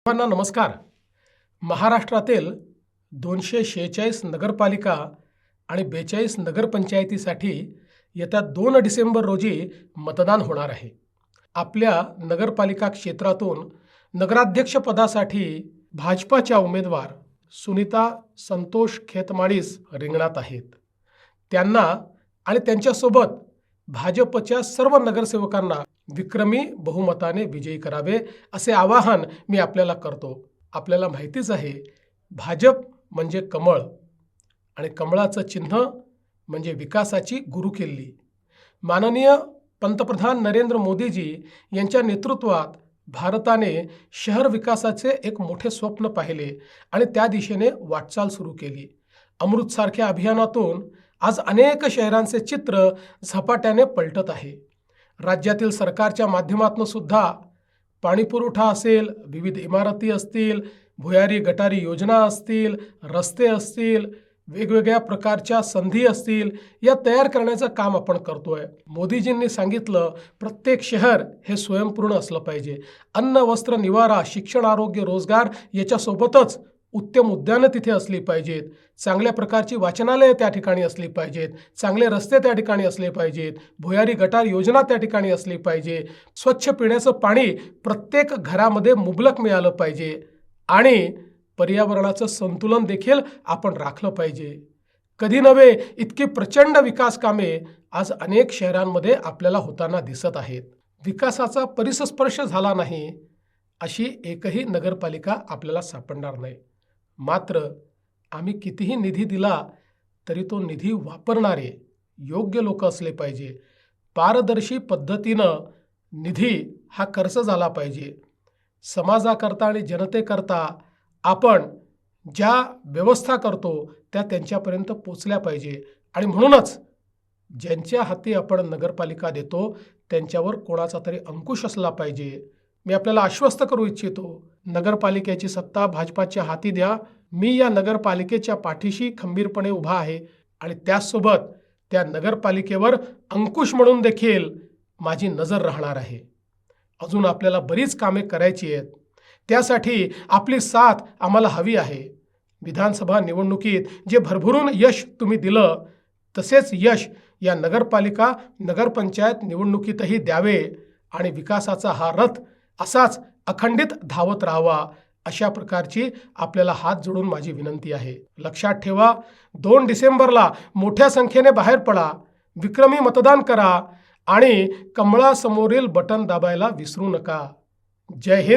सर्वांना नमस्कार. महाराष्ट्रातील 246 नगरपालिका आणि 42 नगरपंचायतीसाठी येत्या 2 डिसेंबर रोजी मतदान होणार आहे. आपल्या नगरपालिका क्षेत्रातून नगराध्यक्षपदासाठी भाजपाच्या उमेदवार सुनीता संतोष खेतमाळीस रिंगणात आहेत. त्यांना आणि त्यांच्यासोबत भाजपच्या सर्व नगरसेवकांना विक्रमी बहुमताने विजयी करावे असे आवाहन मी आपल्याला करतो. आपल्याला माहितीच आहे, भाजप म्हणजे कमळ आणि कमळाचं चिन्ह म्हणजे विकासाची गुरुकिल्ली. माननीय पंतप्रधान नरेंद्र मोदीजी यांच्या नेतृत्वात भारताने शहर विकासाचे एक मोठे स्वप्न पाहिले आणि त्या दिशेने वाटचाल सुरू केली. अमृतसारख्या अभियानातून आज अनेक शहरांचे चित्र झपाट्याने पलटत आहे. राज्यातील सरकारच्या माध्यमातून सुद्धा पाणीपुरवठा असेल, विविध इमारती असतील, भुयारी गटारी योजना असतील, रस्ते असतील, वेगवेगळ्या प्रकारच्या संधी असतील, या तयार करण्याचं काम आपण करतोय. मोदीजींनी सांगितलं, प्रत्येक शहर हे स्वयंपूर्ण असलं पाहिजे. अन्न, वस्त्र, निवारा, शिक्षण, आरोग्य, रोजगार याच्यासोबतच उत्तम उद्यानं तिथे असली पाहिजेत. चांगल्या प्रकारची वाचनालयं त्या ठिकाणी असली पाहिजेत. चांगले रस्ते त्या ठिकाणी असले पाहिजेत. भुयारी गटार योजना त्या ठिकाणी असली पाहिजे. स्वच्छ पिण्याचं पाणी प्रत्येक घरामध्ये मुबलक मिळालं पाहिजे आणि पर्यावरणाचं संतुलन देखील आपण राखलं पाहिजे. कधी नव्हे इतकी प्रचंड विकास कामे आज अनेक शहरांमध्ये आपल्याला होताना दिसत आहेत. विकासाचा परिसस्पर्श झाला नाही अशी एकही नगरपालिका आपल्याला सापडणार नाही. मात्र आम्ही कितीही निधी दिला तरी तो निधी वापरणारे योग्य लोक असले पाहिजे. पारदर्शी पद्धतीनं निधी हा खर्च झाला पाहिजे. समाजाकरता आणि जनतेकरता आपण ज्या व्यवस्था करतो त्या त्यांच्यापर्यंत पोचल्या पाहिजे आणि म्हणूनच ज्यांच्या हाती आपण नगरपालिका देतो त्यांच्यावर कोणाचा तरी अंकुश असला पाहिजे. मी आपल्याला आश्वस्त करू इच्छितो, नगरपालिकेची सत्ता भाजपाच्या हाती द्या. मी या नगरपालिकेच्या पाठीशी खंबीरपणे उभा आहे आणि त्याचसोबत त्या नगरपालिकेवर अंकुश म्हणून देखील माझी नजर राहणार आहे. अजून आपल्याला बरीच कामे करायची आहेत. त्यासाठी आपली साथ आम्हाला हवी आहे. विधानसभा निवडणुकीत जे भरभरून यश तुम्ही दिलं तसेच यश या नगरपालिका नगरपंचायत निवडणुकीतही द्यावे आणि विकासाचा हा रथ असाच अखंडित धावत राहावा अशा प्रकारची आपल्याला हात जोडून माझी विनंती आहे. लक्षात ठेवा, 2 डिसेंबरला मोठ्या संख्येने बाहेर पडा, विक्रमी मतदान करा आणि कमळासमोरील बटन दाबायला विसरू नका. जय हिंद.